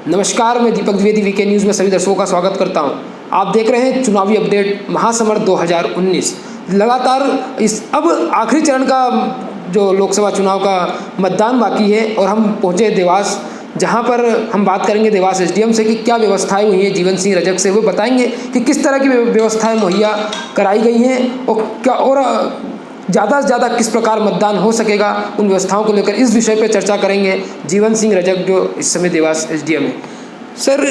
नमस्कार, मैं दीपक Dwivedi VK news में सभी दर्शकों का स्वागत करता हूं। आप देख रहे हैं चुनावी अपडेट महासमर 2019। लगातार इस अब आखिरी चरण का जो लोकसभा चुनाव का मतदान बाकी है और हम पहुंचे देवास, जहां पर हम बात करेंगे देवास एसडीएम से कि क्या व्यवस्थाएं हुई हैं जीवन सिंह रजक से। वो बताएंगे कि किस तरह की व्यवस्थाएं मुहैया कराई गई हैं और क्या और ज़्यादा से ज़्यादा किस प्रकार मतदान हो सकेगा, उन व्यवस्थाओं को लेकर इस विषय पर चर्चा करेंगे जीवन सिंह रजक जो इस समय देवास एसडीएम है। सर,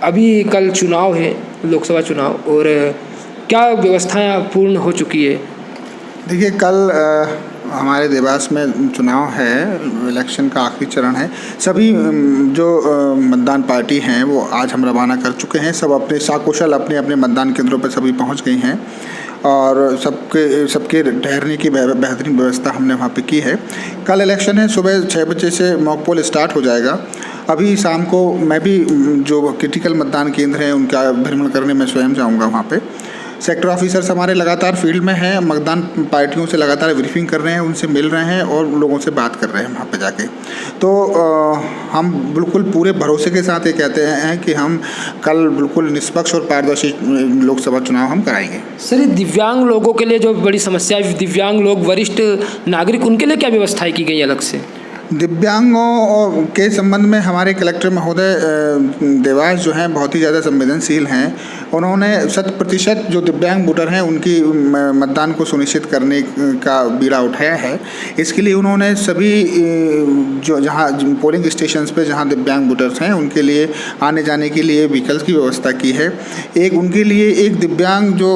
अभी कल चुनाव है, लोकसभा चुनाव, और क्या व्यवस्थाएं पूर्ण हो चुकी है? देखिए, कल हमारे देवास में चुनाव है, इलेक्शन का आखिरी चरण है। सभी जो मतदान पार्टी हैं वो आज हम रवाना कर चुके हैं। सब अपने साकुशल अपने अपने मतदान केंद्रों पर सभी पहुंच गई हैं और सबके ठहरने की बेहतरीन व्यवस्था हमने वहाँ पे की है। कल इलेक्शन है, सुबह 6 बजे से मॉक पोल स्टार्ट हो जाएगा। अभी शाम को मैं भी जो क्रिटिकल मतदान केंद्र हैं उनका भ्रमण करने मैं स्वयं जाऊँगा वहाँ पे। सेक्टर ऑफिसर्स हमारे लगातार फील्ड में हैं, मतदान पार्टियों से लगातार ब्रीफिंग कर रहे हैं, उनसे मिल रहे हैं और लोगों से बात कर रहे हैं वहाँ पे जाके। तो हम बिल्कुल पूरे भरोसे के साथ ये कहते हैं कि हम कल बिल्कुल निष्पक्ष और पारदर्शी लोकसभा चुनाव हम कराएंगे। सर, दिव्यांग लोगों के लिए जो बड़ी समस्या है, दिव्यांग लोग, वरिष्ठ नागरिक, उनके लिए क्या व्यवस्थाएं की गई अलग से? दिव्यांगों के संबंध में हमारे कलेक्टर महोदय देवास जो हैं बहुत ही ज़्यादा संवेदनशील हैं। उन्होंने 100% जो दिव्यांग वोटर हैं उनकी मतदान को सुनिश्चित करने का बीड़ा उठाया है। इसके लिए उन्होंने सभी जो जहां पोलिंग स्टेशंस पे जहां दिव्यांग वोटर्स हैं उनके लिए आने जाने के लिए व्हीकल्स की व्यवस्था की है। एक उनके लिए एक दिव्यांग जो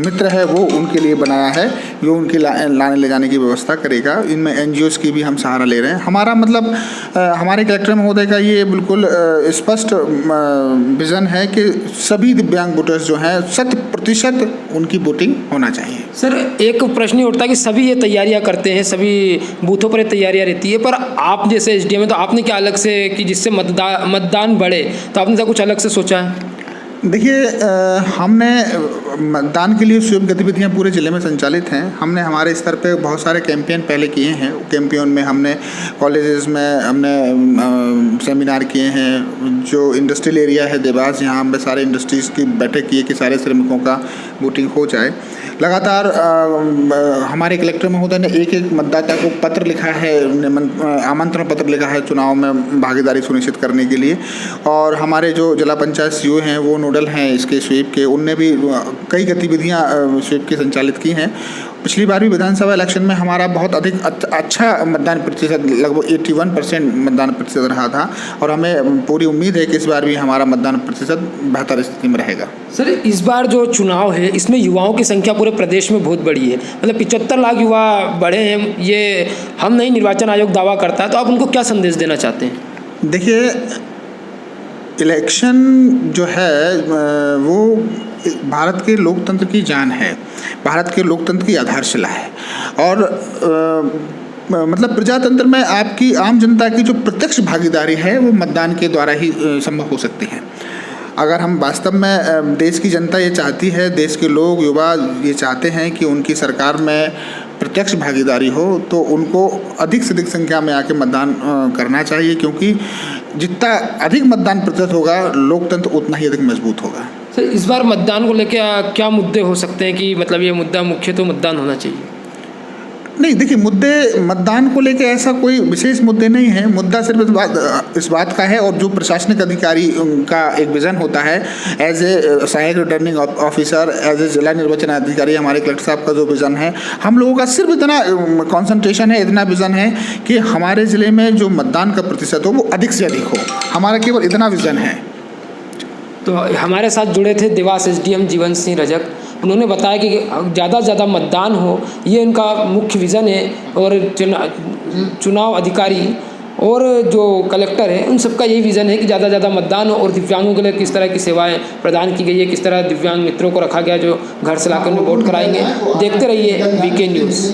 मित्र है वो उनके लिए बनाया है, जो उनके लाने ले जाने की व्यवस्था करेगा। इनमें NGOs की भी हम सहारा ले रहे हैं। हमारा मतलब हमारे कलेक्टर महोदय का ये बिल्कुल स्पष्ट विज़न है कि सभी दिव्यांग वोटर्स जो हैं 100% उनकी वोटिंग होना चाहिए। सर, एक प्रश्न ये उठता है कि सभी ये तैयारियां करते हैं, सभी बूथों पर ये तैयारियां रहती है, पर आप जैसे एसडीएम है तो आपने क्या अलग से कि जिससे मतदान बढ़े, तो आपने क्या कुछ अलग से सोचा है? देखिए, हमने मतदान के लिए स्वीप गतिविधियां पूरे ज़िले में संचालित हैं। हमने हमारे स्तर पे बहुत सारे कैंपेन पहले किए हैं। कैंपेन में हमने कॉलेजेस में हमने सेमिनार किए हैं। जो इंडस्ट्रियल एरिया है देवास, यहाँ हमने सारे इंडस्ट्रीज़ की बैठक की है कि सारे श्रमिकों का वोटिंग हो जाए। लगातार हमारे कलेक्टर महोदय ने एक एक मतदाता को पत्र लिखा है, आमंत्रण पत्र लिखा है चुनाव में भागीदारी सुनिश्चित करने के लिए। और हमारे जो जिला पंचायत सीओ हैं वो नोडल हैं इसके स्वीप के, उनने भी कई गतिविधियां स्वीप की संचालित की हैं। पिछली बार भी विधानसभा इलेक्शन में हमारा बहुत अधिक अच्छा मतदान प्रतिशत, लगभग 81% मतदान प्रतिशत रहा था और हमें पूरी उम्मीद है कि इस बार भी हमारा मतदान प्रतिशत बेहतर स्थिति में रहेगा। सर, इस बार जो चुनाव है इसमें युवाओं की संख्या पूरे प्रदेश में बहुत बड़ी है, मतलब 75 लाख युवा बढ़े हैं, ये हम नहीं, निर्वाचन आयोग दावा करता है, तो आप उनको क्या संदेश देना चाहते हैं? देखिए, इलेक्शन जो है वो भारत के लोकतंत्र की जान है, भारत के लोकतंत्र की आधारशिला है। और मतलब प्रजातंत्र में आपकी आम जनता की जो प्रत्यक्ष भागीदारी है वो मतदान के द्वारा ही संभव हो सकती है। अगर हम वास्तव में देश की जनता ये चाहती है, देश के लोग, युवा ये चाहते हैं कि उनकी सरकार में प्रत्यक्ष भागीदारी हो, तो उनको अधिक से अधिक संख्या में आके मतदान करना चाहिए, क्योंकि जितना अधिक मतदान प्रतिशत होगा लोकतंत्र उतना ही अधिक मजबूत होगा। सर, इस बार मतदान को लेकर क्या मुद्दे हो सकते हैं कि मतलब ये मुद्दा मुख्य तो मतदान होना चाहिए? नहीं, देखिए, मुद्दे मतदान को लेकर ऐसा कोई विशेष मुद्दे नहीं है। मुद्दा सिर्फ इस बात का है, और जो प्रशासनिक अधिकारी का एक विज़न होता है एज ए सहायक रिटर्निंग ऑफिसर, एज ए जिला निर्वाचन अधिकारी, हमारे कलेक्टर साहब का जो विज़न है, हम लोगों का सिर्फ इतना कॉन्सेंट्रेशन है, इतना विज़न है कि हमारे ज़िले में जो मतदान का प्रतिशत हो वो अधिक से अधिक हो। हमारा केवल इतना विज़न है। तो हमारे साथ जुड़े थे देवास एसडीएम जीवन सिंह रजक। उन्होंने बताया कि ज़्यादा से ज़्यादा मतदान हो, ये इनका मुख्य विज़न है। और चुनाव अधिकारी और जो कलेक्टर है उन सबका यही विज़न है कि ज़्यादा से ज़्यादा मतदान हो और दिव्यांगों के लिए किस तरह की सेवाएं प्रदान की गई है, किस तरह दिव्यांग मित्रों को रखा गया जो घर से लाकर वोट कराएंगे। देखते रहिए वीके न्यूज़।